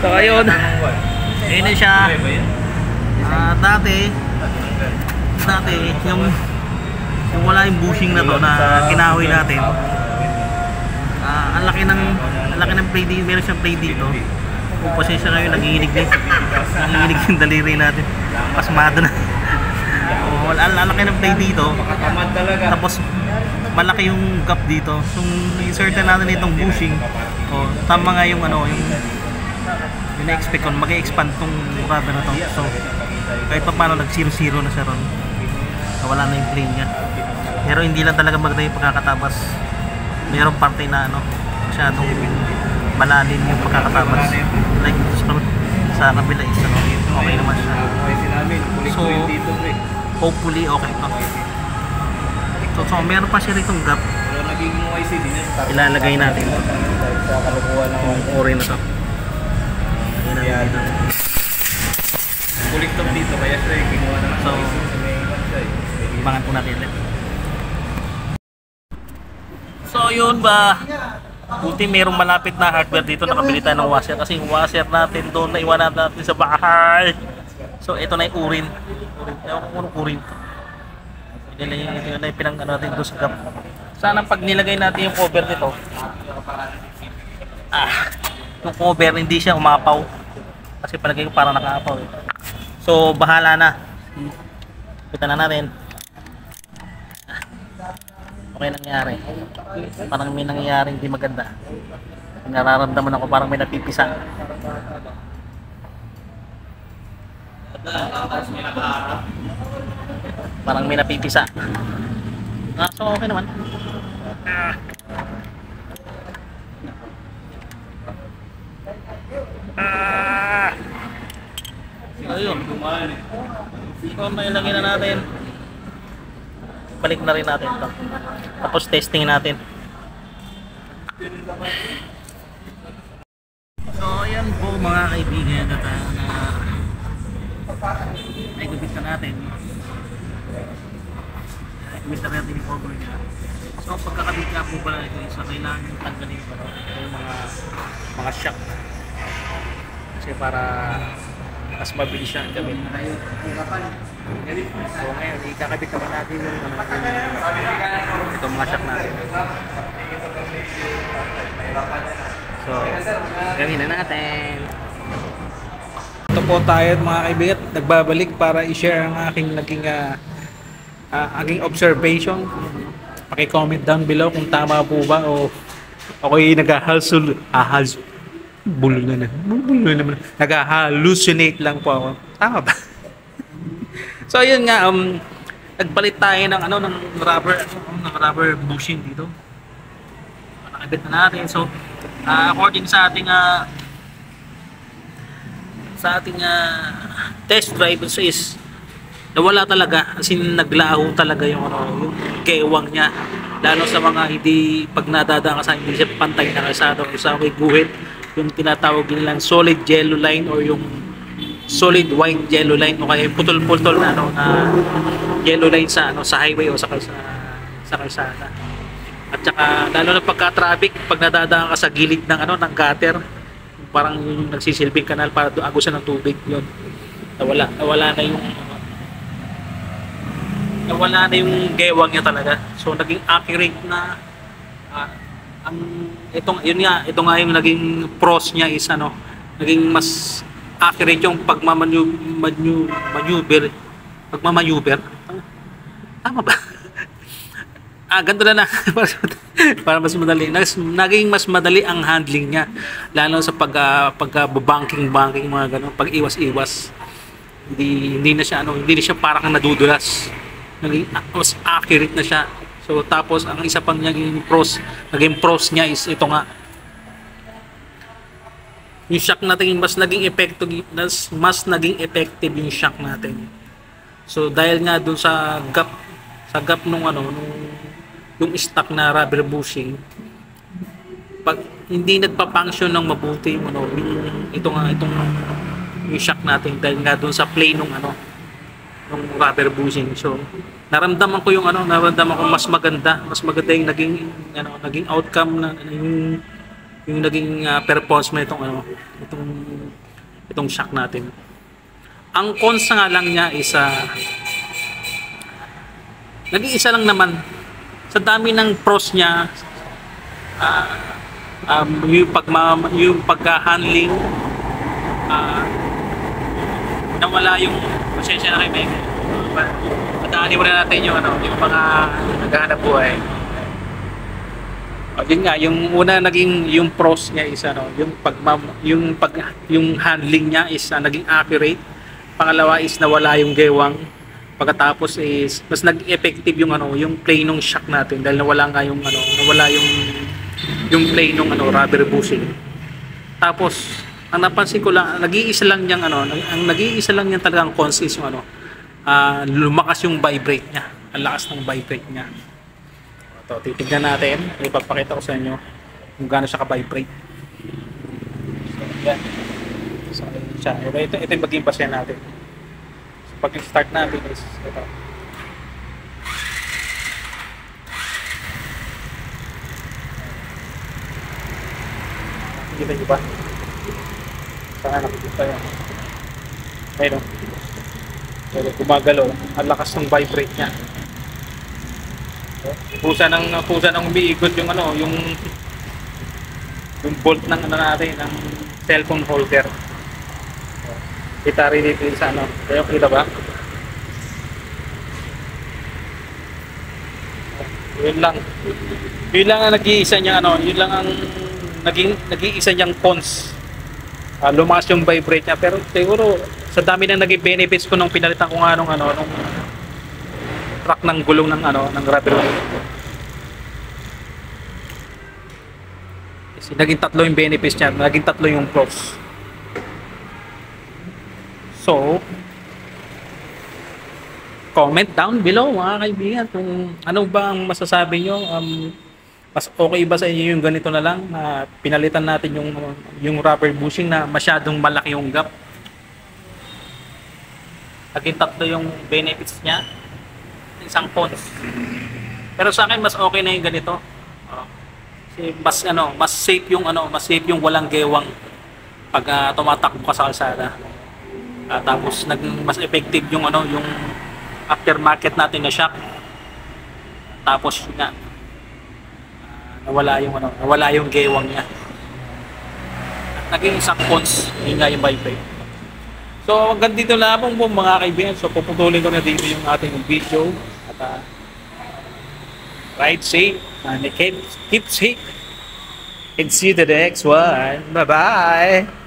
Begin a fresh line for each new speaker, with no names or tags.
So ayun, ayun na siya. Dati yung wala yung bushing na to na kinahoy natin. Ang laki ng play dito, meron siyang play dito. Kung pasensya kayo, nanginginig yung daliri natin. Pasmado na. Ang laki ng play dito. Tapos malaki yung gap dito. So insert natin itong bushing. Tama nga yung yung na-expect ko, mag-expand tong rubber na to. So kahit pa paano nag 0-0 na siya ron. Wala na yung plane niya. Pero hindi lang talaga maganda yung pagkakatabas. Mayroong parte na masyadong malalim yung pagkakatabas. Like sa kabila is okay naman siya. So hopefully okay to. So meron pa siya ritong gap. Ilalagay natin yung ore na to.
Kuliktong dito kaya siya ginawa naman.
So ibangan po natin ulit. So yun ba, buti merong malapit na hardware dito, nakabili tayo ng washer kasi yung washer natin doon naiwanan natin sa bahay. So ito na yung urin. Ewan ko kung urin to. Ito na yung pinang natin doon sa gap. Sana pag nilagay natin yung cover nito, yung cover hindi siya umapaw. Kasi palagay ko parang nakaapaw eh. So bahala na. Kita na natin. Okay nangyari. Parang may nangyayaring hindi maganda. Nararamdaman ako parang may napipisa. Parang may napipisa. So okay naman. Ayun. So nailagay na natin. Balik na rin natin ito. Tapos testing natin. So ayan po mga kaibigan na ay gupit na natin. Gupit na natin yung cover niya. So pagkakabit nga po pala ito isa kailangan yung tanggalin pa yung mga shock. Kasi para mas mabilis siya ang gawin. So ngayon, ikakabit naman natin yung itong mga shock natin. So, gawin na natin. Ito po tayo mga kaibigan, nagbabalik para i-share ang aking aking observation. Paki-comment down below kung tama po ba o ako'y nag-hallucinate lang po ako. Tama ba? So ayun nga, nagpalit tayo ng rubber bushing dito. Nakabit na natin. So according sa ating test drive is nawala talaga, as in naglaho talaga yung yung kewang niya, lalo sa mga hindi pag nadadaan ka sa hindi siya pantay na kalsada o sa may guhit, yung tinatawag nilang solid yellow line or yung solid white yellow line o kaya putol-putol na na yellow line sa highway o sa kalsada. At saka lalo na pagka-traffic, pag nadadaan ka sa gilid ng ng gutter, parang yung nagsisilbing kanal para agusan ng tubig, yun. Nawala na yung gewang niya talaga. So naging accurate na ito nga yung naging pros niya is naging mas accurate yung pagmamaneuver. Tama ba? Ganito na para mas madali. Naging mas madali ang handling niya. Lalo sa pagka-banking mga ganun, pag-iwas-iwas. Hindi na siya parang nadudulas. Naging mas accurate na siya. So tapos ang isa pang naging pros niya is ito nga. Yung shock natin mas naging effective yung shock natin. So dahil nga dun sa gap nung yung stock na rubber bushing, pag hindi nagpa-function ng mabuti yung itong shock natin dahil nga dun sa plane nung rubber bushing. So naramdaman ko mas maganda yung naging outcome
yung naging performance mo itong itong shock natin. Ang cons nga lang niya is nag-iisa lang naman sa dami ng pros niya. Yung pagka-handling, nawala yung pasensya na kayo, Meg. Pataanin mo na natin yung yung mga naghahanap buhay. Yun nga, yung una naging yung pros niya is yung handling niya is naging accurate. Pangalawa is nawala yung gewang. Pagkatapos is mas nag-effective yung yung play nung shock natin dahil nawala nga yung nawala yung play nung rubber bushing. Tapos ang napansin ko lang, nag-iisa lang niyang ang nag-iisa lang niyang talagang consist yung lumakas yung vibrate niya. Ang lakas ng vibrate niya. Ito, titignan natin. Ipapakita ko sa inyo kung gaano siya ka-vibrate. So, yan. So, siya. Ito yung maging base natin. So, pag-start natin is ito. Nakikita nyo ba? Saan nakikita yan? Ayun o. Gumagalaw. Ang lakas ng vibrate niya. Pusa ng umiikot yung yung bolt ng natin, ng cellphone holder. Kita rin dito sa Kaya kita ba? Yun lang ang nag-iisa niyang yun lang ang nag-iisa niyang cons. Lumakas yung vibrate niya, pero siguro sa dami ng naging benefits ko nung pinalitan ko nga nung track ng gulong ng rubber wheel. Kasi naging tatlo yung benefits niya, naging tatlo yung pros. So, comment down below mga kaibigan kung ano ba ang masasabi nyo. Mas okay ba sa inyo yung ganito na lang na pinalitan natin yung rubber bushing na masyadong malaki yung gap. Naging tatlo yung benefits niya, isang cons. Pero sa akin mas okay na yung ganito. Kasi mas safe yung walang gewang pag tumatakbo ka sa kalsada. Tapos mas effective yung yung aftermarket natin na shock. Tapos nawala yung gewang niya. Naging isang cons, yun nga yung vibrate. So hanggang dito lamang po mga kaibigan. So puputulin ko na dito yung ating video. At ride safe and keep safe. And see you to the next one. Bye bye.